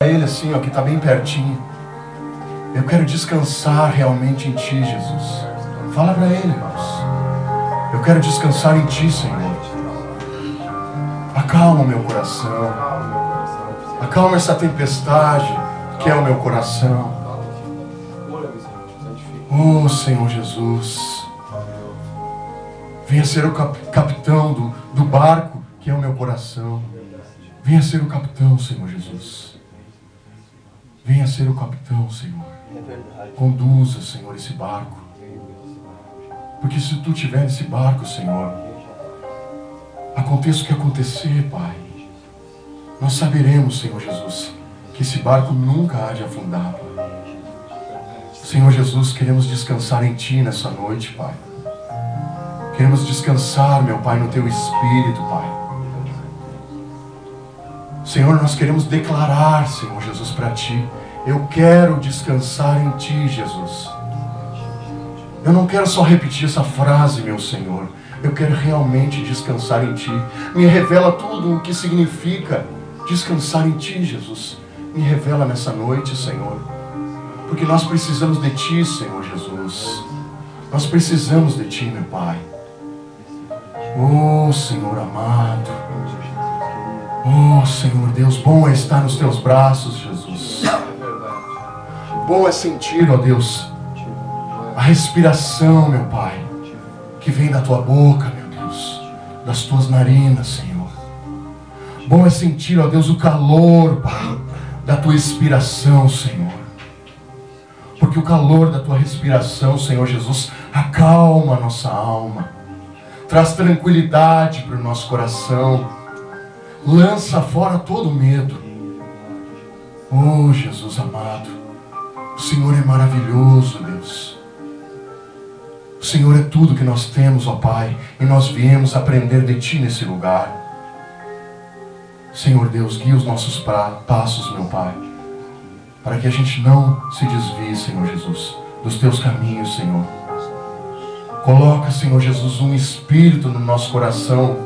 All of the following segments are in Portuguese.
Ele assim, ó, que está bem pertinho. Eu quero descansar realmente em Ti, Jesus. Fala para Ele, irmãos. Eu quero descansar em Ti, Senhor. Acalma o meu coração. Acalma essa tempestade que é o meu coração. Oh, Senhor Jesus. Venha ser o capitão do barco que é o meu coração. Venha ser o capitão, Senhor Jesus. Venha ser o capitão, Senhor. Conduza, Senhor, esse barco. Porque se Tu estiver nesse barco, Senhor, aconteça o que acontecer, Pai, nós saberemos, Senhor Jesus, que esse barco nunca há de afundar, Pai. Senhor Jesus, queremos descansar em Ti nessa noite, Pai. Queremos descansar, meu Pai, no Teu Espírito, Pai. Senhor, nós queremos declarar, Senhor Jesus, para Ti. Eu quero descansar em Ti, Jesus. Eu não quero só repetir essa frase, meu Senhor. Eu quero realmente descansar em Ti. Me revela tudo o que significa descansar em Ti, Jesus. Me revela nessa noite, Senhor. Porque nós precisamos de Ti, Senhor Jesus. Nós precisamos de Ti, meu Pai. Oh, Senhor amado. Oh, Senhor Deus, bom é estar nos Teus braços, Jesus. Bom é sentir, ó Deus, a respiração, meu Pai, que vem da Tua boca, meu Deus, das Tuas narinas, Senhor. Bom é sentir, ó Deus, o calor, Pai, da Tua expiração, Senhor. Porque o calor da Tua respiração, Senhor Jesus, acalma a nossa alma, traz tranquilidade para o nosso coração, lança fora todo medo. Oh, Jesus amado, o Senhor é maravilhoso, Deus. O Senhor é tudo que nós temos, ó Pai, e nós viemos aprender de Ti nesse lugar. Senhor Deus, guia os nossos passos, meu Pai, para que a gente não se desvie, Senhor Jesus, dos Teus caminhos, Senhor. Coloca, Senhor Jesus, um espírito no nosso coração,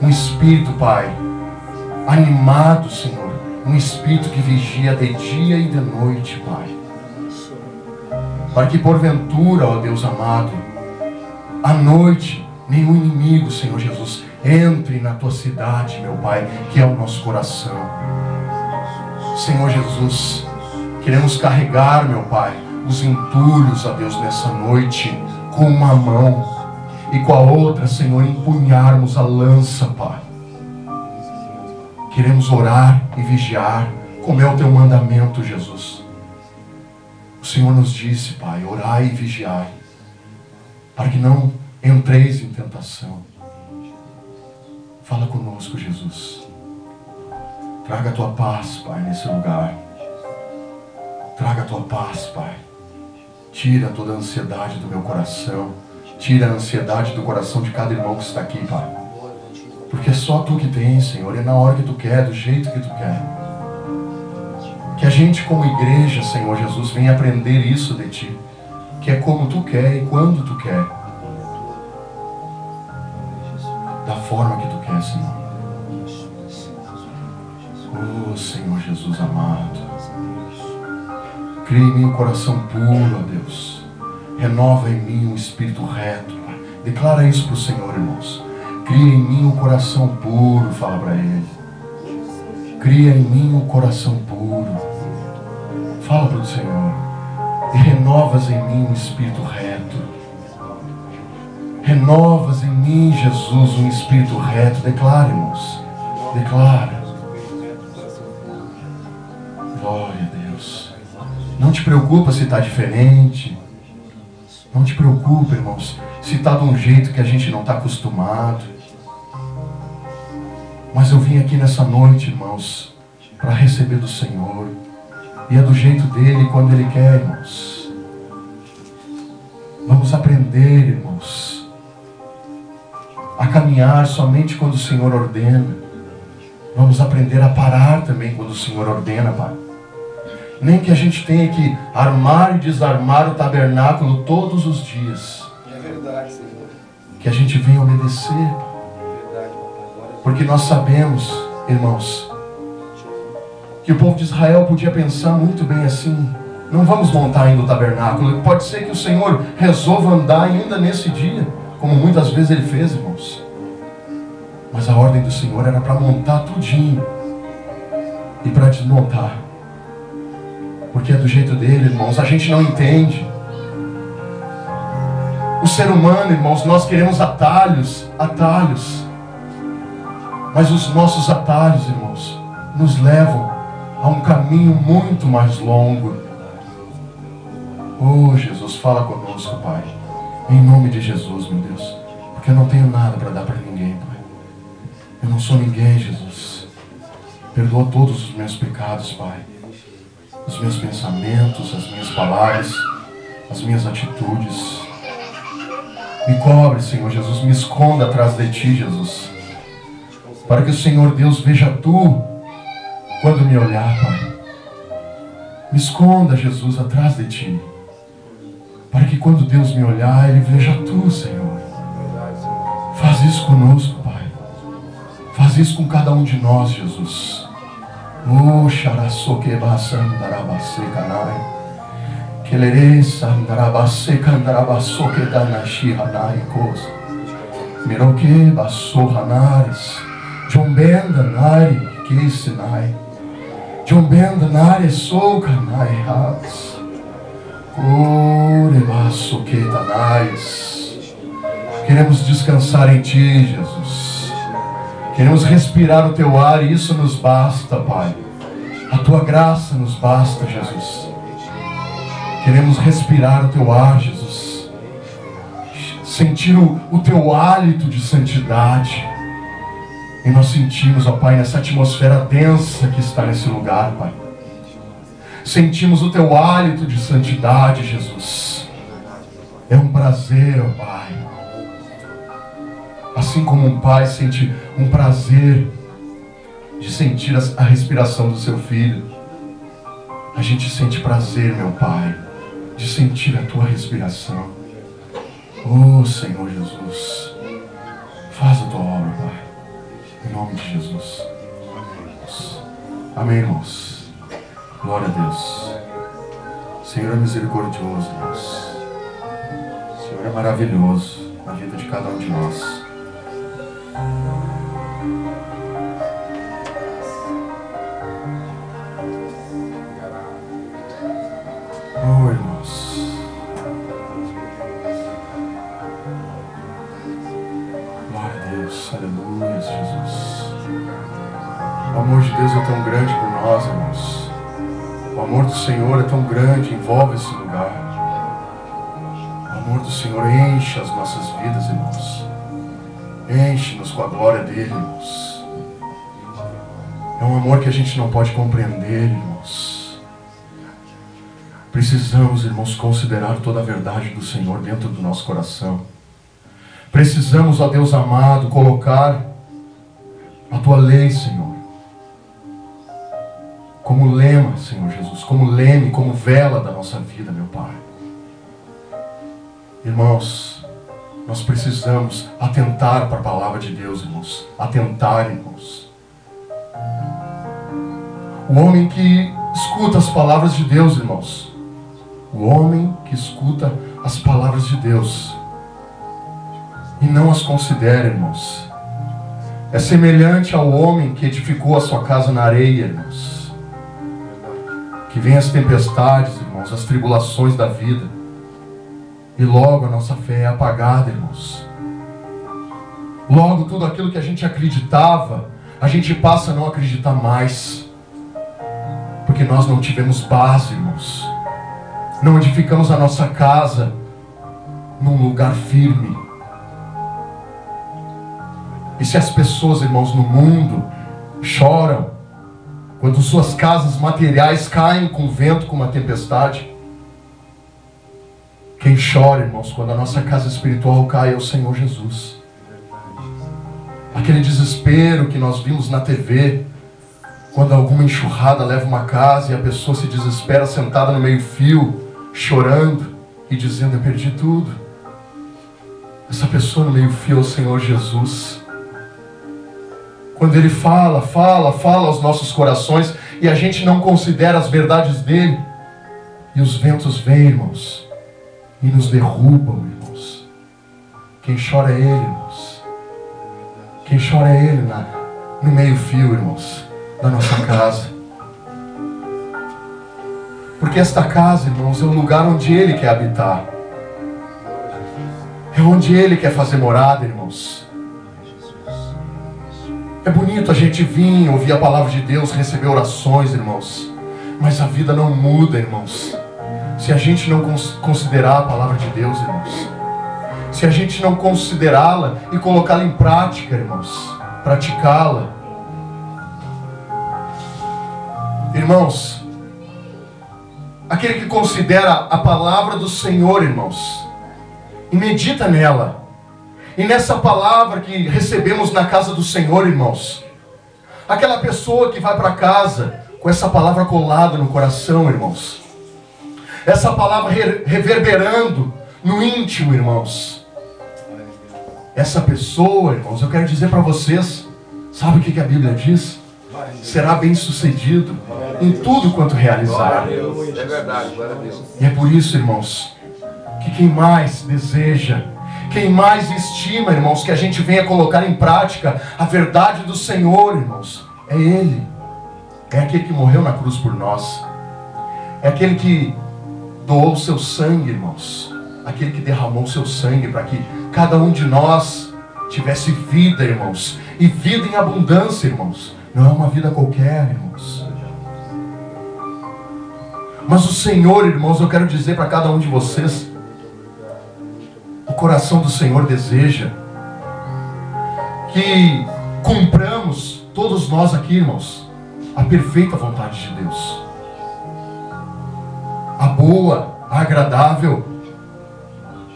um espírito, Pai, animado, Senhor, um espírito que vigia de dia e de noite, Pai. Para que porventura, ó Deus amado, à noite, nenhum inimigo, Senhor Jesus, entre na Tua cidade, meu Pai, que é o nosso coração. Senhor Jesus, queremos carregar, meu Pai, os entulhos, ó Deus, nessa noite, com uma mão, e com a outra, Senhor, empunharmos a lança, Pai. Queremos orar e vigiar, como é o Teu mandamento, Jesus. O Senhor nos disse, Pai, orai e vigiai, para que não entreis em tentação. Fala conosco, Jesus. Traga a Tua paz, Pai, nesse lugar. Traga a Tua paz, Pai. Tira toda a ansiedade do meu coração. Tira a ansiedade do coração de cada irmão que está aqui, Pai. Porque é só Tu que tens, Senhor, é na hora que Tu quer, do jeito que Tu quer. Que a gente como igreja, Senhor Jesus, venha aprender isso de Ti. Que é como Tu quer e quando Tu quer. Da forma que Tu quer, Senhor. Oh, Senhor Jesus amado. Cria em mim um coração puro, ó Deus. Renova em mim um espírito reto, Pai. Declara isso para o Senhor, irmãos. Cria em mim um coração puro, fala para Ele. Cria em mim um coração puro. Fala para o Senhor. E renovas em mim um espírito reto. Renovas em mim, Jesus, um espírito reto. Declara, irmãos. Declara. Glória a Deus. Não te preocupa se está diferente. Não te preocupa, irmãos, se está de um jeito que a gente não está acostumado. Mas eu vim aqui nessa noite, irmãos, para receber do Senhor. E é do jeito dEle, quando Ele quer, irmãos. Vamos aprender, irmãos, a caminhar somente quando o Senhor ordena. Vamos aprender a parar também quando o Senhor ordena, Pai. Nem que a gente tenha que armar e desarmar o tabernáculo todos os dias. É verdade, Senhor. Que a gente venha obedecer, Pai. Porque nós sabemos, irmãos, que o povo de Israel podia pensar muito bem assim: não vamos montar ainda o tabernáculo. Pode ser que o Senhor resolva andar ainda nesse dia, como muitas vezes Ele fez, irmãos. Mas a ordem do Senhor era para montar tudinho e para desmontar, porque é do jeito dele, irmãos. A gente não entende. O ser humano, irmãos, nós queremos atalhos, mas os nossos atalhos, irmãos, nos levam a um caminho muito mais longo. Oh, Jesus, fala conosco, Pai, em nome de Jesus, meu Deus, porque eu não tenho nada para dar para ninguém, Pai. Eu não sou ninguém, Jesus. Perdoa todos os meus pecados, Pai, os meus pensamentos, as minhas palavras, as minhas atitudes. Me cobre, Senhor Jesus, me esconda atrás de Ti, Jesus, para que o Senhor Deus veja Tu quando me olhar, Pai. Me esconda, Jesus, atrás de Ti, para que quando Deus me olhar, Ele veja Tu, Senhor. Faz isso conosco, Pai. Faz isso com cada um de nós, Jesus. Oh, xaraçoque baçandarabase canai. Keleresa andarabase candarabaçoque danashi hanai coisa. Miroque baçorranares. Jombenda nari que sinai. Jombenda nari sou canai habs. Orebaçoque danais. Queremos descansar em Ti, Jesus. Queremos respirar o Teu ar e isso nos basta, Pai. A Tua graça nos basta, Jesus. Queremos respirar o Teu ar, Jesus. Sentir o Teu hálito de santidade. E nós sentimos, ó Pai, nessa atmosfera densa que está nesse lugar, Pai. Sentimos o Teu hálito de santidade, Jesus. É um prazer, ó Pai. Assim como um pai sente um prazer de sentir a respiração do seu filho, a gente sente prazer, meu Pai, de sentir a Tua respiração. Oh, Senhor Jesus, faz a Tua obra, Pai, em nome de Jesus. Amém, irmãos. Glória a Deus. O Senhor é misericordioso, irmãos. O Senhor é maravilhoso na vida de cada um de nós. Oh, irmãos. Glória a Deus. Aleluia, Jesus. O amor de Deus é tão grande por nós, irmãos. O amor do Senhor é tão grande, envolve esse lugar. O amor do Senhor enche as nossas vidas, irmãos. Enche-nos com a glória dele, irmãos. É um amor que a gente não pode compreender, irmãos. Precisamos, irmãos, considerar toda a verdade do Senhor dentro do nosso coração. Precisamos, ó Deus amado, colocar a Tua lei, Senhor, como lema, Senhor Jesus, como leme, como vela da nossa vida, meu Pai. Irmãos, nós precisamos atentar para a palavra de Deus, irmãos. Atentar, irmãos. O homem que escuta as palavras de Deus, irmãos. O homem que escuta as palavras de Deus e não as considera, irmãos, é semelhante ao homem que edificou a sua casa na areia, irmãos. Que vem as tempestades, irmãos, as tribulações da vida. E logo a nossa fé é apagada, irmãos. Logo tudo aquilo que a gente acreditava, a gente passa a não acreditar mais. Porque nós não tivemos base, irmãos. Não edificamos a nossa casa num lugar firme. E se as pessoas, irmãos, no mundo choram quando suas casas materiais caem com o vento, com uma tempestade, quem chora, irmãos, quando a nossa casa espiritual cai é o Senhor Jesus. Aquele desespero que nós vimos na TV, quando alguma enxurrada leva uma casa e a pessoa se desespera sentada no meio-fio, chorando e dizendo: eu perdi tudo. Essa pessoa no meio-fio é o Senhor Jesus. Quando Ele fala aos nossos corações e a gente não considera as verdades dele, e os ventos vêm, irmãos, e nos derrubam, irmãos. Quem chora é ele, irmãos. Quem chora é ele no meio-fio, irmãos, da nossa casa. Porque esta casa, irmãos, é o lugar onde ele quer habitar. É onde ele quer fazer morada, irmãos. É bonito a gente vir, ouvir a palavra de Deus, receber orações, irmãos. Mas a vida não muda, irmãos, se a gente não considerar a palavra de Deus, irmãos. Se a gente não considerá-la e colocá-la em prática, irmãos. Praticá-la. Irmãos, aquele que considera a palavra do Senhor, irmãos, e medita nela, e nessa palavra que recebemos na casa do Senhor, irmãos, aquela pessoa que vai para casa com essa palavra colada no coração, irmãos, essa palavra reverberando no íntimo, irmãos, essa pessoa, irmãos, eu quero dizer para vocês, sabe o que a Bíblia diz? Será bem sucedido em tudo quanto realizar. É verdade, glória a Deus. E é por isso, irmãos, que quem mais deseja, quem mais estima, irmãos, que a gente venha colocar em prática a verdade do Senhor, irmãos, é Ele. É aquele que morreu na cruz por nós. É aquele que doou o seu sangue, irmãos. Aquele que derramou o seu sangue para que cada um de nós tivesse vida, irmãos. E vida em abundância, irmãos. Não é uma vida qualquer, irmãos. Mas o Senhor, irmãos, eu quero dizer para cada um de vocês, o coração do Senhor deseja que cumpramos, todos nós aqui, irmãos, a perfeita vontade de Deus. A boa, a agradável.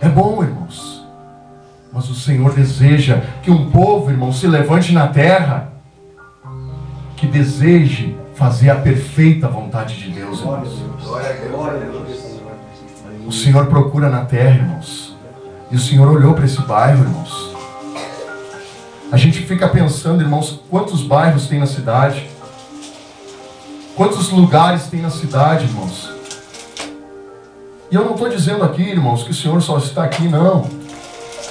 É bom, irmãos. Mas o Senhor deseja que um povo, irmãos, se levante na terra, que deseje fazer a perfeita vontade de Deus, irmãos. O Senhor procura na terra, irmãos. E o Senhor olhou para esse bairro, irmãos. A gente fica pensando, irmãos, quantos bairros tem na cidade? Quantos lugares tem na cidade, irmãos? E eu não estou dizendo aqui, irmãos, que o Senhor só está aqui, não.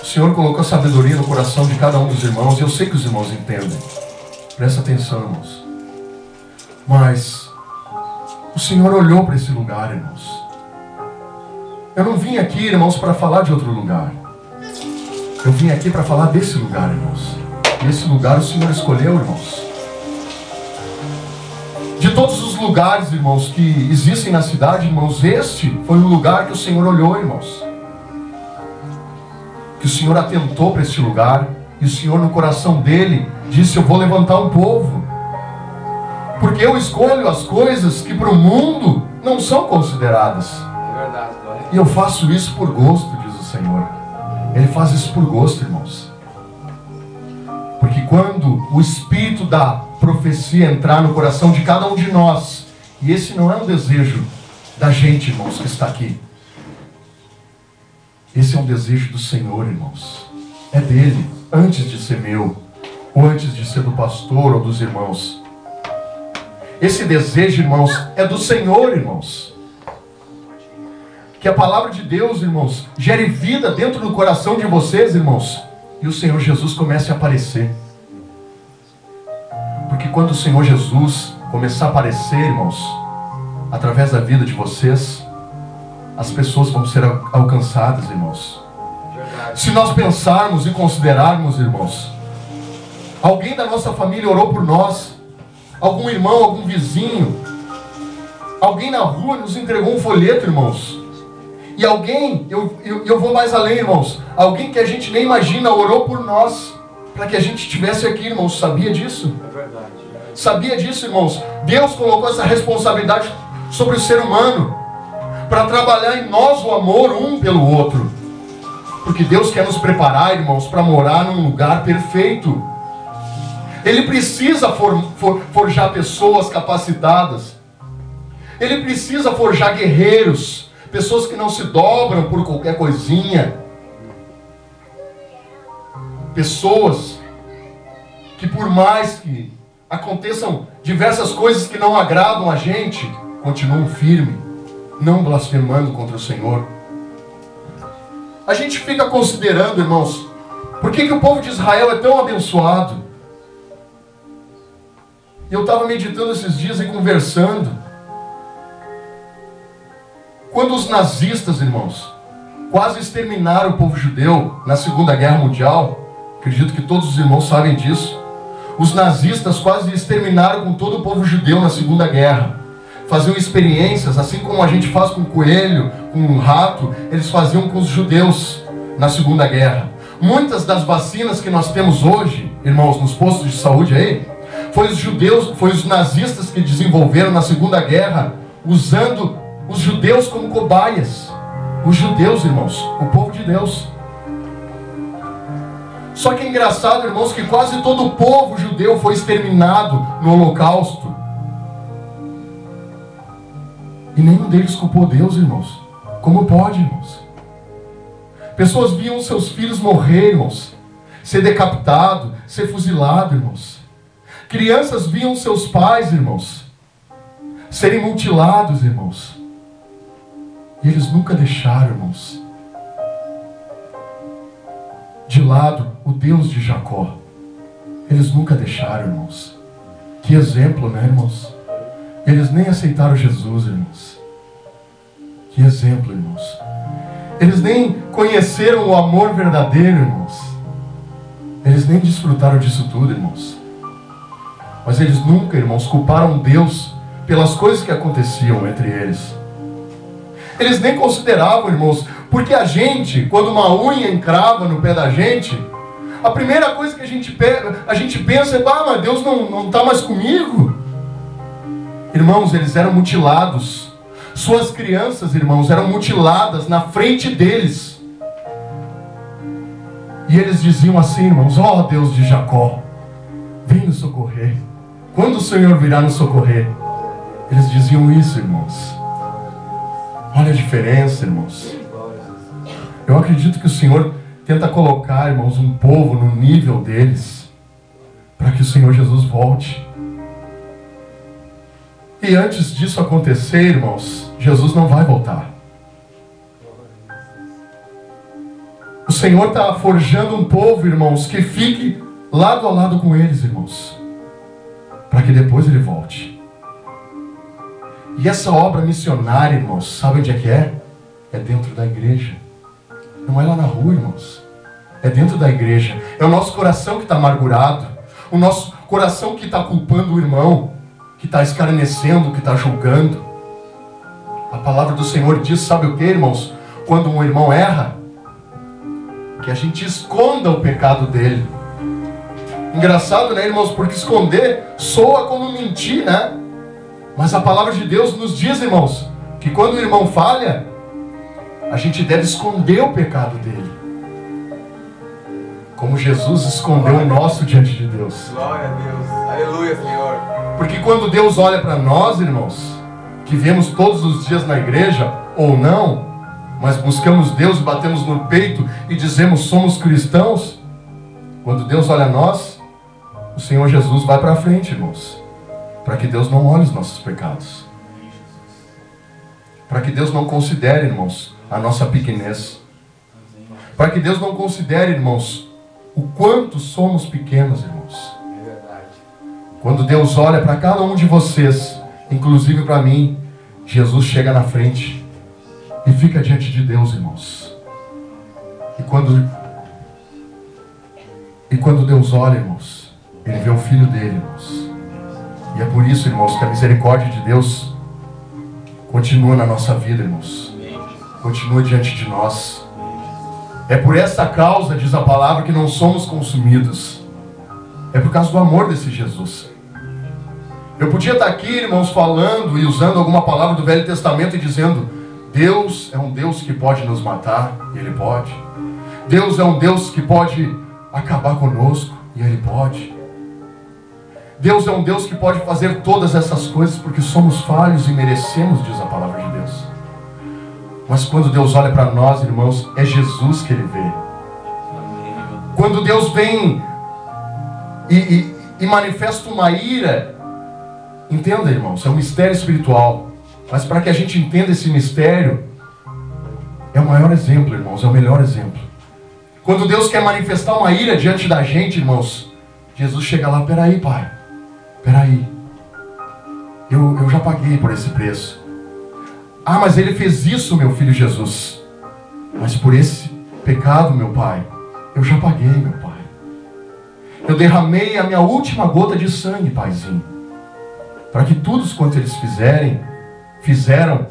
O Senhor colocou a sabedoria no coração de cada um dos irmãos, e eu sei que os irmãos entendem. Presta atenção, irmãos. Mas o Senhor olhou para esse lugar, irmãos. Eu não vim aqui, irmãos, para falar de outro lugar. Eu vim aqui para falar desse lugar, irmãos. E esse lugar o Senhor escolheu, irmãos. De todos os lugares, irmãos, que existem na cidade, irmãos, este foi um lugar que o Senhor olhou, irmãos. Que o Senhor atentou para este lugar. E o Senhor, no coração dele, disse: eu vou levantar um povo. Porque eu escolho as coisas que para o mundo não são consideradas. É verdade, glória a Deus. E eu faço isso por gosto, diz o Senhor. Ele faz isso por gosto, irmãos. Porque quando o Espírito da profecia entrar no coração de cada um de nós, e esse não é um desejo da gente, irmãos, que está aqui. Esse é um desejo do Senhor, irmãos. É dele, antes de ser meu, ou antes de ser do pastor ou dos irmãos. Esse desejo, irmãos, é do Senhor, irmãos. Que a palavra de Deus, irmãos, gere vida dentro do coração de vocês, irmãos, e o Senhor Jesus comece a aparecer. Porque quando o Senhor Jesus começar a aparecer, irmãos, através da vida de vocês, as pessoas vão ser alcançadas, irmãos. Se nós pensarmos e considerarmos, irmãos, alguém da nossa família orou por nós, algum irmão, algum vizinho, alguém na rua nos entregou um folheto, irmãos. E alguém, eu vou mais além, irmãos, alguém que a gente nem imagina orou por nós, para que a gente estivesse aqui, irmãos. Sabia disso? É verdade. Sabia disso, irmãos? Deus colocou essa responsabilidade sobre o ser humano, para trabalhar em nós o amor um pelo outro. Porque Deus quer nos preparar, irmãos, para morar num lugar perfeito. Ele precisa forjar pessoas capacitadas. Ele precisa forjar guerreiros, pessoas que não se dobram por qualquer coisinha. Pessoas que, por mais que aconteçam diversas coisas que não agradam a gente, continuam firmes, não blasfemando contra o Senhor. A gente fica considerando, irmãos, por que o povo de Israel é tão abençoado? E eu estava meditando esses dias e conversando. Quando os nazistas, irmãos, quase exterminaram o povo judeu na Segunda Guerra Mundial, acredito que todos os irmãos sabem disso, os nazistas quase exterminaram com todo o povo judeu na Segunda Guerra. Faziam experiências, assim como a gente faz com o coelho, com um rato, eles faziam com os judeus na Segunda Guerra. Muitas das vacinas que nós temos hoje, irmãos, nos postos de saúde aí, foi os nazistas que desenvolveram na Segunda Guerra, usando os judeus como cobaias. Os judeus, irmãos, o povo de Deus. Só que é engraçado, irmãos, que quase todo o povo judeu foi exterminado no Holocausto. E nenhum deles culpou Deus, irmãos. Como pode, irmãos? Pessoas viam seus filhos morrer, irmãos. Ser decapitado, ser fuzilado, irmãos. Crianças viam seus pais, irmãos, serem mutilados, irmãos. E eles nunca deixaram, irmãos, de lado o Deus de Jacó. Eles nunca deixaram, irmãos. Que exemplo, né, irmãos? Eles nem aceitaram Jesus, irmãos. Que exemplo, irmãos. Eles nem conheceram o amor verdadeiro, irmãos. Eles nem desfrutaram disso tudo, irmãos. Mas eles nunca, irmãos, culparam Deus pelas coisas que aconteciam entre eles. Eles nem consideravam, irmãos, porque a gente, quando uma unha encrava no pé da gente, a primeira coisa que a gente pensa é: mas Deus não está mais comigo. Irmãos, eles eram mutilados. Suas crianças, irmãos, eram mutiladas na frente deles. E eles diziam assim, irmãos: ó Deus de Jacó, vem nos socorrer. Quando o Senhor virá nos socorrer? Eles diziam isso, irmãos. Olha a diferença, irmãos. Eu acredito que o Senhor tenta colocar, irmãos, um povo no nível deles, para que o Senhor Jesus volte. E antes disso acontecer, irmãos, Jesus não vai voltar. O Senhor está forjando um povo, irmãos, que fique lado a lado com eles, irmãos, para que depois Ele volte. E essa obra missionária, irmãos, sabe onde é que é? É dentro da igreja. Não é lá na rua, irmãos. É dentro da igreja. É o nosso coração que está amargurado. O nosso coração que está culpando o irmão, que está escarnecendo, que está julgando. A palavra do Senhor diz, sabe o que, irmãos? Quando um irmão erra, que a gente esconda o pecado dele. Engraçado, né, irmãos? Porque esconder soa como mentir, né? Mas a palavra de Deus nos diz, irmãos, que quando o irmão falha, a gente deve esconder o pecado dele. Como Jesus escondeu o nosso diante de Deus. Glória a Deus. Aleluia, Senhor. Porque quando Deus olha para nós, irmãos, que vemos todos os dias na igreja, ou não, mas buscamos Deus e batemos no peito e dizemos somos cristãos, quando Deus olha a nós, o Senhor Jesus vai para frente, irmãos, para que Deus não olhe os nossos pecados, para que Deus não considere, irmãos, a nossa pequenez, para que Deus não considere, irmãos, o quanto somos pequenos, irmãos. É verdade. Quando Deus olha para cada um de vocês, inclusive para mim, Jesus chega na frente e fica diante de Deus, irmãos. E quando Deus olha, irmãos, Ele vê o Filho dele, irmãos. E é por isso, irmãos, que a misericórdia de Deus continua na nossa vida, irmãos. Continua diante de nós. É por essa causa, diz a palavra, que não somos consumidos. É por causa do amor desse Jesus. Eu podia estar aqui, irmãos, falando e usando alguma palavra do Velho Testamento e dizendo: Deus é um Deus que pode nos matar, e Ele pode. Deus é um Deus que pode acabar conosco, e Ele pode. Deus é um Deus que pode fazer todas essas coisas porque somos falhos e merecemos, diz a palavra de Deus. Mas quando Deus olha para nós, irmãos, é Jesus que Ele vê. Quando Deus vem e manifesta uma ira. Entenda, irmãos, é um mistério espiritual. Mas para que a gente entenda esse mistério, é o maior exemplo, irmãos, é o melhor exemplo. Quando Deus quer manifestar uma ira diante da gente, irmãos, Jesus chega lá: peraí, Pai, peraí, eu já paguei por esse preço. Ah, mas ele fez isso, meu filho Jesus. Mas por esse pecado, meu Pai, eu já paguei, meu Pai. Eu derramei a minha última gota de sangue, Paizinho, para que todos quanto eles fizeram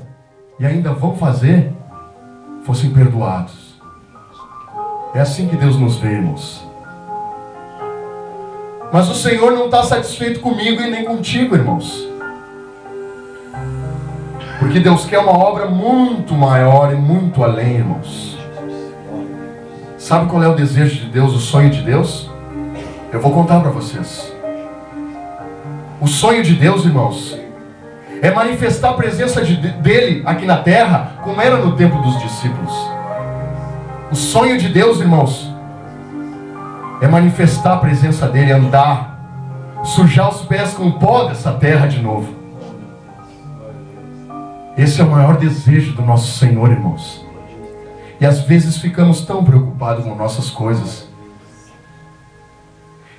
e ainda vão fazer, fossem perdoados. É assim que Deus nos vê, irmãos. Mas o Senhor não está satisfeito comigo e nem contigo, irmãos. Porque Deus quer uma obra muito maior e muito além, irmãos. Sabe qual é o desejo de Deus, o sonho de Deus? Eu vou contar para vocês. O sonho de Deus, irmãos, é manifestar a presença dele aqui na terra, como era no tempo dos discípulos. O sonho de Deus, irmãos, é manifestar a presença dele, andar, sujar os pés com o pó dessa terra de novo. Esse é o maior desejo do nosso Senhor, irmãos. E às vezes ficamos tão preocupados com nossas coisas.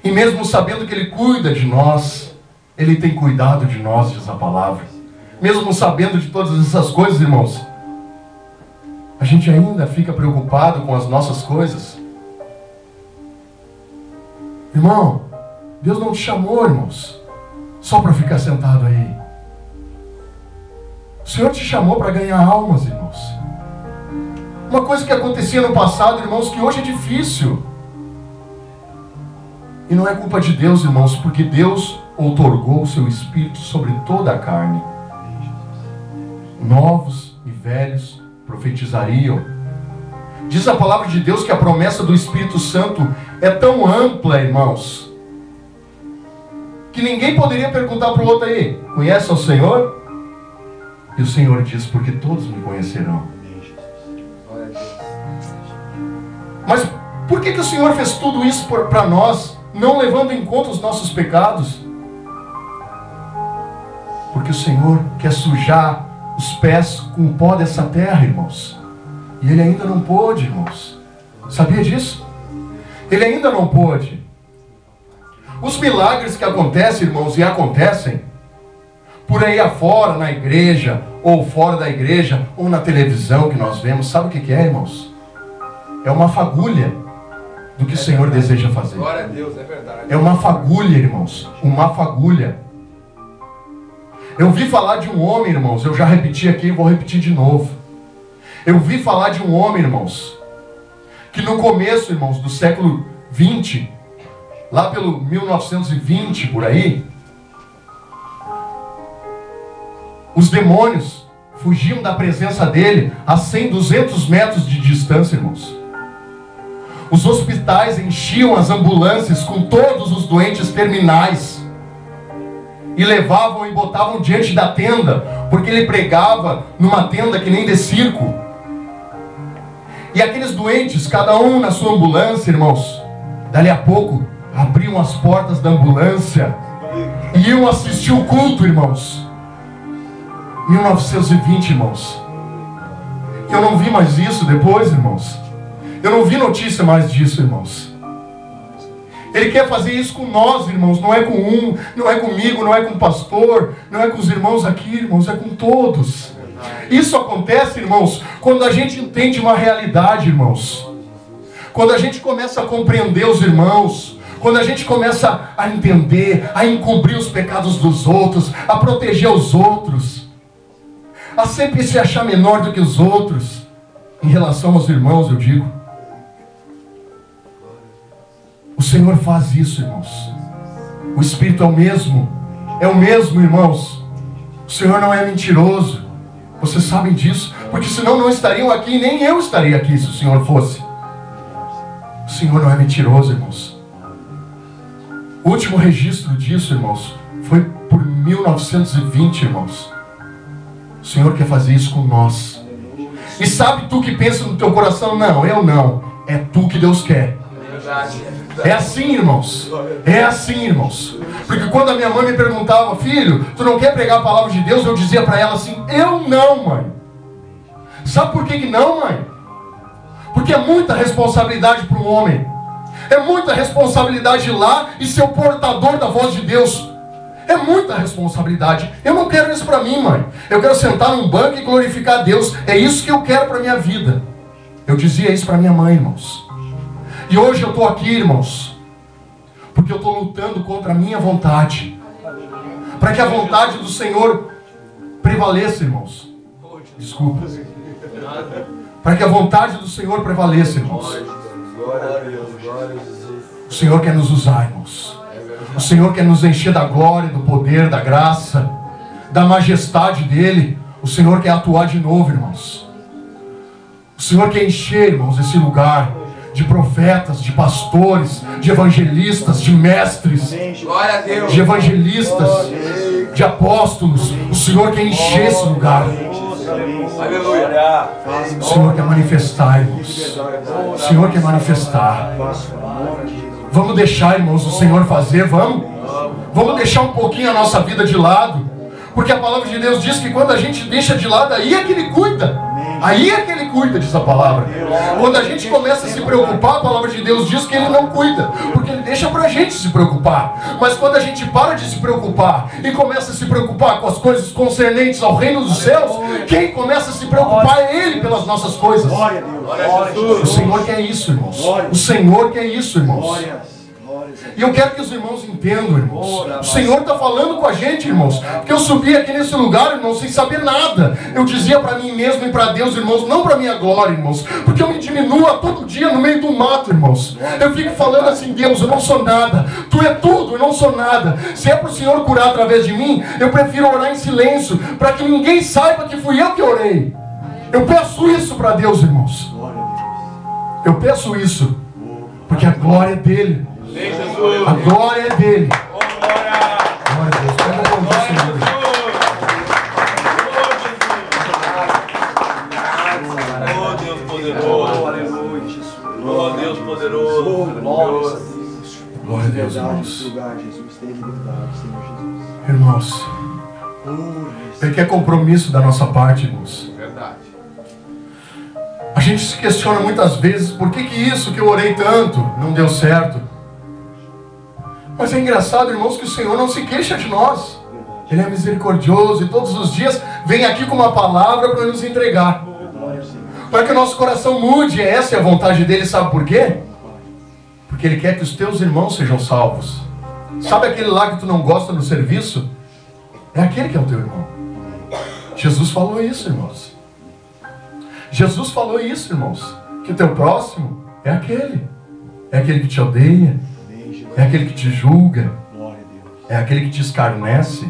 E mesmo sabendo que Ele cuida de nós, Ele tem cuidado de nós, diz a palavra. Mesmo sabendo de todas essas coisas, irmãos, a gente ainda fica preocupado com as nossas coisas. Irmão, Deus não te chamou, irmãos, só para ficar sentado aí. O Senhor te chamou para ganhar almas, irmãos. Uma coisa que acontecia no passado, irmãos, que hoje é difícil. E não é culpa de Deus, irmãos, porque Deus outorgou o seu Espírito sobre toda a carne. Novos e velhos profetizariam. Diz a palavra de Deus que a promessa do Espírito Santo é tão ampla, irmãos, que ninguém poderia perguntar para o outro aí: conhece o Senhor? E o Senhor diz: porque todos me conhecerão. Mas por que o Senhor fez tudo isso para nós, não levando em conta os nossos pecados? Porque o Senhor quer sujar os pés com o pó dessa terra, irmãos. E Ele ainda não pôde, irmãos. Sabia disso? Ele ainda não pôde. Os milagres que acontecem, irmãos, e acontecem por aí afora, na igreja, ou fora da igreja, ou na televisão que nós vemos, sabe o que é, irmãos? É uma fagulha do que o Senhor deseja fazer. Glória a Deus, é verdade. É uma fagulha, irmãos. Uma fagulha. Eu vi falar de um homem, irmãos, eu já repeti aqui e vou repetir de novo. Eu vi falar de um homem, irmãos, que no começo, irmãos, do século 20, lá pelo 1920, por aí, os demônios fugiam da presença dele a 100, 200 metros de distância, irmãos. Os hospitais enchiam as ambulâncias com todos os doentes terminais e levavam e botavam diante da tenda, porque ele pregava numa tenda que nem de circo. E aqueles doentes, cada um na sua ambulância, irmãos, dali a pouco abriam as portas da ambulância e iam assistir o culto, irmãos. 1920, irmãos. Eu não vi mais isso depois, irmãos. Eu não vi notícia mais disso, irmãos. Ele quer fazer isso com nós, irmãos. Não é com um, não é comigo, não é com o pastor, não é com os irmãos aqui, irmãos, é com todos. Isso acontece, irmãos, quando a gente entende uma realidade, irmãos. Quando a gente começa a compreender os irmãos, quando a gente começa a entender, a encobrir os pecados dos outros, a proteger os outros, a sempre se achar menor do que os outros, em relação aos irmãos, eu digo. O Senhor faz isso, irmãos. O Espírito é o mesmo, irmãos. O Senhor não é mentiroso. Vocês sabem disso, porque senão não estariam aqui, nem eu estaria aqui se o Senhor fosse. O Senhor não é mentiroso, irmãos. O último registro disso, irmãos, foi por 1920, irmãos. O Senhor quer fazer isso com nós. E sabe tu que pensa no teu coração? Não, eu não. É tu que Deus quer. É assim, irmãos. É assim, irmãos. Porque quando a minha mãe me perguntava, filho, tu não quer pregar a palavra de Deus? Eu dizia para ela assim, eu não, mãe. Sabe por que não, mãe? Porque é muita responsabilidade para um homem. É muita responsabilidade ir lá e ser o portador da voz de Deus. É muita responsabilidade. Eu não quero isso para mim, mãe. Eu quero sentar num banco e glorificar a Deus. É isso que eu quero para minha vida. Eu dizia isso para minha mãe, irmãos. E hoje eu estou aqui, irmãos, porque eu estou lutando contra a minha vontade, para que a vontade do Senhor prevaleça, irmãos. Desculpa. Para que a vontade do Senhor prevaleça, irmãos. O Senhor quer nos usar, irmãos. O Senhor quer nos encher da glória, do poder, da graça, da majestade dEle. O Senhor quer atuar de novo, irmãos. O Senhor quer encher, irmãos, esse lugar de profetas, de pastores, de evangelistas, de mestres, de evangelistas, de apóstolos. O Senhor quer encher esse lugar. Aleluia. O Senhor quer manifestar, irmãos. O Senhor quer manifestar. Vamos deixar, irmãos, o Senhor fazer, vamos? Vamos deixar um pouquinho a nossa vida de lado. Porque a palavra de Deus diz que quando a gente deixa de lado, aí é que Ele cuida. Aí é que Ele cuida, diz a palavra. Quando a gente começa a se preocupar, a palavra de Deus diz que Ele não cuida, porque Ele deixa pra gente se preocupar. Mas quando a gente para de se preocupar e começa a se preocupar com as coisas concernentes ao reino dos céus, quem começa a se preocupar é Ele pelas nossas coisas. O Senhor quer isso, irmãos. O Senhor quer isso, irmãos. E eu quero que os irmãos entendam, irmãos. O Senhor está falando com a gente, irmãos. Porque eu subi aqui nesse lugar, irmãos, sem saber nada. Eu dizia para mim mesmo e para Deus, irmãos, não para minha glória, irmãos. Porque eu me diminuo a todo dia no meio do mato, irmãos. Eu fico falando assim, Deus, eu não sou nada. Tu é tudo, eu não sou nada. Se é para o Senhor curar através de mim, eu prefiro orar em silêncio, para que ninguém saiba que fui eu que orei. Eu peço isso para Deus, irmãos. Eu peço isso, porque a glória é dele. A glória é dele. Glória a Deus. Pega o pão, Senhor. Oh Deus poderoso. Aleluia. Oh Deus poderoso. Glória a Deus, irmãos. Irmãos, Ele quer compromisso da nossa parte, irmãos. Verdade. A gente se questiona muitas vezes por que isso que eu orei tanto não deu certo. Mas é engraçado, irmãos, que o Senhor não se queixa de nós. Ele é misericordioso e todos os dias vem aqui com uma palavra para nos entregar. Para que o nosso coração mude. Essa é a vontade dele, sabe por quê? Porque Ele quer que os teus irmãos sejam salvos. Sabe aquele lá que tu não gosta no serviço? É aquele que é o teu irmão. Jesus falou isso, irmãos. Jesus falou isso, irmãos. Que o teu próximo é aquele. É aquele que te odeia. É aquele que te julga. É aquele que te escarnece.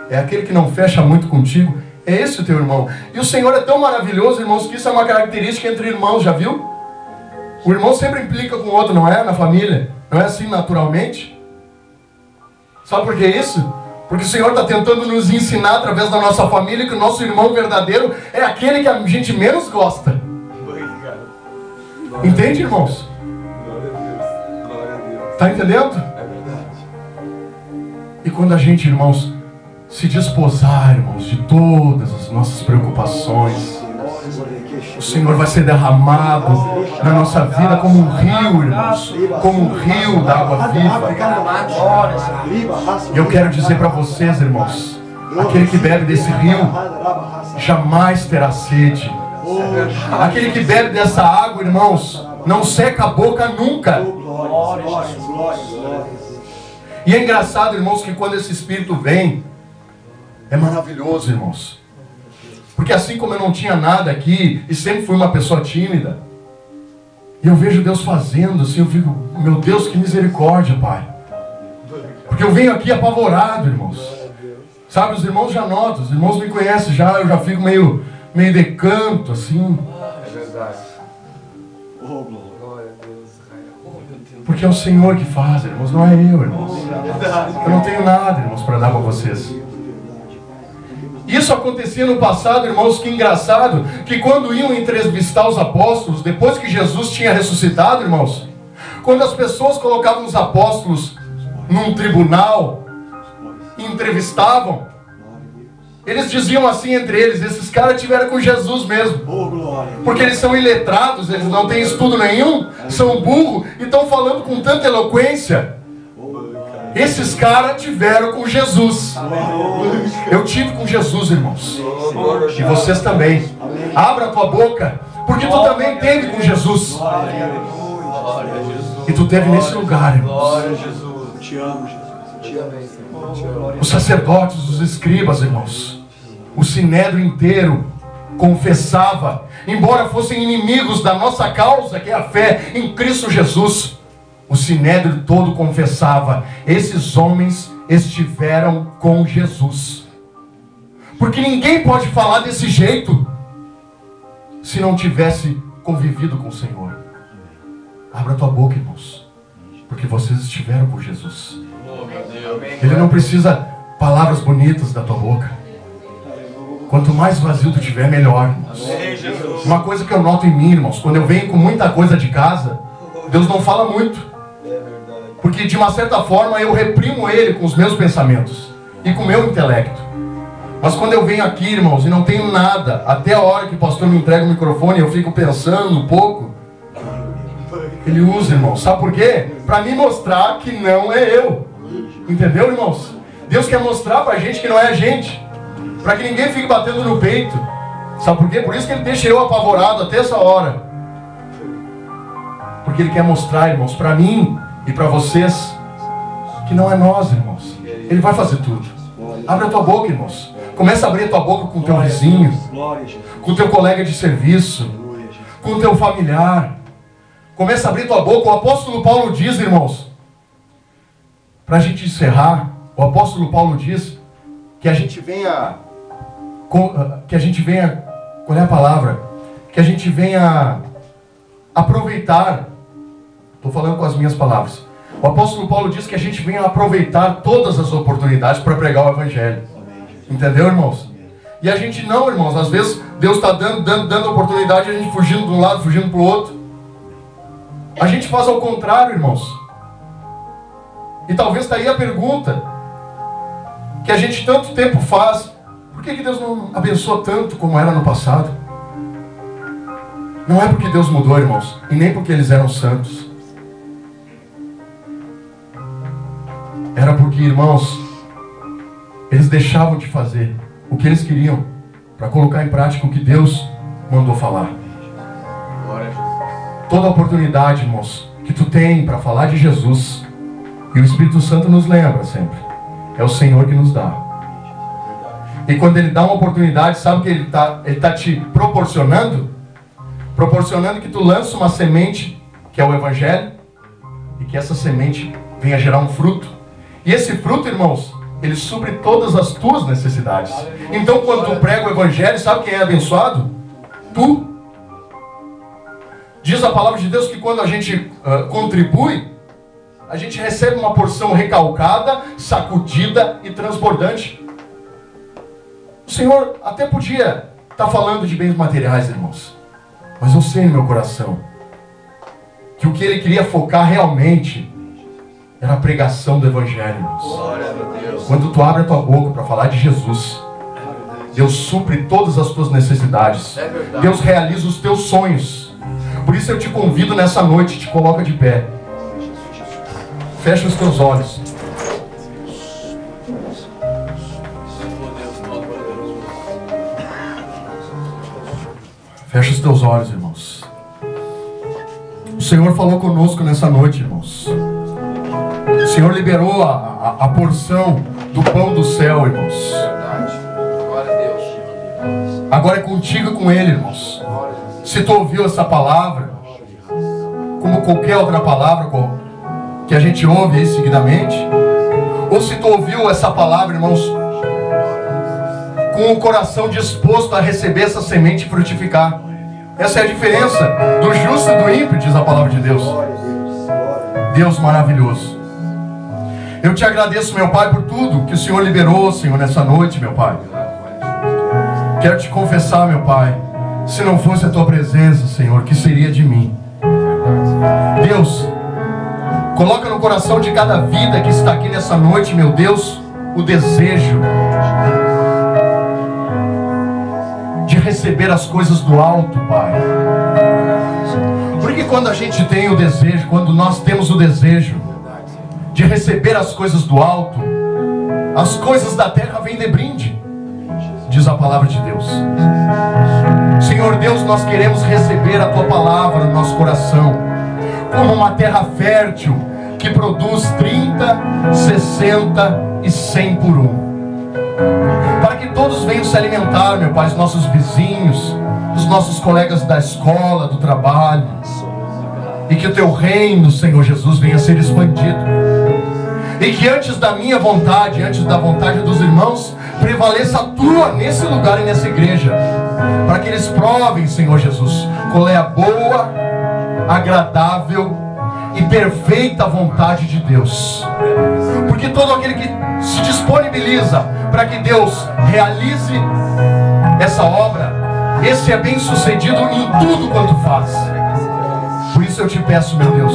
É aquele que não fecha muito contigo. É esse o teu irmão. E o Senhor é tão maravilhoso, irmãos, que isso é uma característica entre irmãos, já viu? O irmão sempre implica com o outro, não é? Na família. Não é assim naturalmente? Sabe por que isso? Porque o Senhor está tentando nos ensinar através da nossa família que o nosso irmão verdadeiro é aquele que a gente menos gosta. Entende, irmãos? Está entendendo? É verdade. E quando a gente, irmãos, se desposar, irmãos, de todas as nossas preocupações, o Senhor vai ser derramado na nossa vida como um rio, irmãos, como um rio d'água viva. E eu quero dizer para vocês, irmãos, aquele que bebe desse rio jamais terá sede. Aquele que bebe dessa água, irmãos, não seca a boca nunca. E é engraçado, irmãos, que quando esse Espírito vem, é maravilhoso, irmãos. Porque assim como eu não tinha nada aqui, e sempre fui uma pessoa tímida, e eu vejo Deus fazendo, assim, eu fico, meu Deus, que misericórdia, Pai. Porque eu venho aqui apavorado, irmãos. Sabe, os irmãos já notam, os irmãos me conhecem já, eu já fico meio de canto, assim. É verdade. Porque é o Senhor que faz, irmãos, não é eu, irmãos. Eu não tenho nada, irmãos, para dar para vocês. Isso acontecia no passado, irmãos, que engraçado, que quando iam entrevistar os apóstolos, depois que Jesus tinha ressuscitado, irmãos, Quando as pessoas colocavam os apóstolos num tribunal e entrevistavam, eles diziam assim entre eles: esses caras tiveram com Jesus mesmo. Porque eles são iletrados, eles não têm estudo nenhum, são burros e estão falando com tanta eloquência. Esses caras tiveram com Jesus. Eu tive com Jesus, irmãos. E vocês também. Abra a tua boca, porque tu também teve com Jesus. E tu teve nesse lugar, irmãos. Te amo, Jesus. Os sacerdotes, os escribas, irmãos, o sinédrio inteiro confessava, embora fossem inimigos da nossa causa, que é a fé em Cristo Jesus, o sinédrio todo confessava: esses homens estiveram com Jesus. Porque ninguém pode falar desse jeito se não tivesse convivido com o Senhor. Abra tua boca, irmãos, porque vocês estiveram com Jesus. Ele não precisa palavras bonitas da tua boca. Quanto mais vazio tu tiver, melhor, irmãos. Uma coisa que eu noto em mim, irmãos, quando eu venho com muita coisa de casa, Deus não fala muito. Porque de uma certa forma eu reprimo Ele com os meus pensamentos e com o meu intelecto. Mas quando eu venho aqui, irmãos, e não tenho nada, até a hora que o pastor me entrega o microfone, eu fico pensando um pouco. Ele usa, irmãos, sabe por quê? Para me mostrar que não é eu. Entendeu, irmãos? Deus quer mostrar pra gente que não é a gente, para que ninguém fique batendo no peito. Sabe por quê? Por isso que Ele deixa eu apavorado até essa hora. Porque Ele quer mostrar, irmãos, para mim e para vocês, que não é nós, irmãos. Ele vai fazer tudo. Abre a tua boca, irmãos. Começa a abrir a tua boca com o teu vizinho, com o teu colega de serviço, com o teu familiar. Começa a abrir tua boca. O apóstolo Paulo diz, irmãos, para a gente encerrar, o apóstolo Paulo diz que a gente venha, qual é a palavra? Que a gente venha aproveitar, estou falando com as minhas palavras, o apóstolo Paulo diz que a gente venha aproveitar todas as oportunidades para pregar o Evangelho. Entendeu, irmãos? E a gente não, irmãos, às vezes Deus está dando oportunidade e a gente fugindo de um lado, fugindo para o outro. A gente faz ao contrário, irmãos. E talvez está aí a pergunta que a gente tanto tempo faz: por que Deus não abençoa tanto como era no passado? Não é porque Deus mudou, irmãos, e nem porque eles eram santos. Era porque, irmãos, eles deixavam de fazer o que eles queriam para colocar em prática o que Deus mandou falar. Toda oportunidade, irmãos, que tu tem para falar de Jesus, e o Espírito Santo nos lembra sempre, é o Senhor que nos dá. E quando Ele dá uma oportunidade, sabe o que Ele tá te proporcionando? Proporcionando que tu lança uma semente, que é o Evangelho, e que essa semente venha gerar um fruto. E esse fruto, irmãos, ele supre todas as tuas necessidades. Então, quando tu prega o Evangelho, sabe quem é abençoado? Tu. Diz a palavra de Deus que quando a gente contribui, a gente recebe uma porção recalcada, sacudida e transbordante. O Senhor até podia estar falando de bens materiais, irmãos, mas eu sei no meu coração que o que Ele queria focar realmente era a pregação do Evangelho, irmãos. Quando tu abre a tua boca para falar de Jesus, Deus supre todas as tuas necessidades. Deus realiza os teus sonhos. Por isso eu te convido nessa noite, te coloca de pé. Fecha os teus olhos. Fecha os teus olhos, irmãos. O Senhor falou conosco nessa noite, irmãos. O Senhor liberou a porção do pão do céu, irmãos. Glória a Deus. Agora é contigo e com Ele, irmãos. Se tu ouviu essa palavra, como qualquer outra palavra que a gente ouve aí seguidamente, ou se tu ouviu essa palavra, irmãos, com o coração disposto a receber essa semente e frutificar. Essa é a diferença do justo e do ímpio, diz a palavra de Deus. Deus maravilhoso. Eu te agradeço, meu Pai, por tudo que o Senhor liberou, Senhor, nessa noite, meu Pai. Quero te confessar, meu Pai, se não fosse a tua presença, Senhor, que seria de mim? Deus, Coloca no coração de cada vida que está aqui nessa noite, meu Deus, o desejo de receber as coisas do alto, Pai. Porque quando a gente tem o desejo, quando nós temos o desejo de receber as coisas do alto, as coisas da terra vêm de brinde, diz a palavra de Deus. Senhor Deus, nós queremos receber a Tua palavra no nosso coração, como uma terra fértil, que produz 30, 60 e 100 por um. Para que todos venham se alimentar, meu Pai, os nossos vizinhos, os nossos colegas da escola, do trabalho. E que o Teu reino, Senhor Jesus, venha a ser expandido. E que antes da minha vontade, antes da vontade dos irmãos, prevaleça a Tua nesse lugar e nessa igreja. Para que eles provem, Senhor Jesus, qual é a boa, agradável e perfeita vontade de Deus. Porque todo aquele que se disponibiliza para que Deus realize essa obra, esse é bem sucedido em tudo quanto faz. Por isso eu te peço, meu Deus,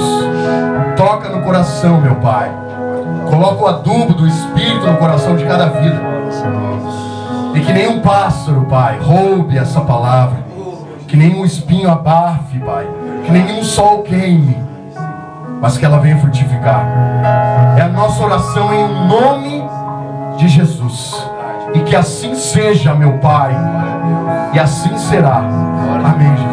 toca no coração, meu Pai. Coloca o adubo do Espírito no coração de cada vida. E que nenhum pássaro, Pai, roube essa palavra. Que nenhum espinho abafe, Pai. Que nenhum sol queime. Mas que ela venha frutificar. É a nossa oração em nome de Jesus. E que assim seja, meu Pai. E assim será. Amém, Jesus.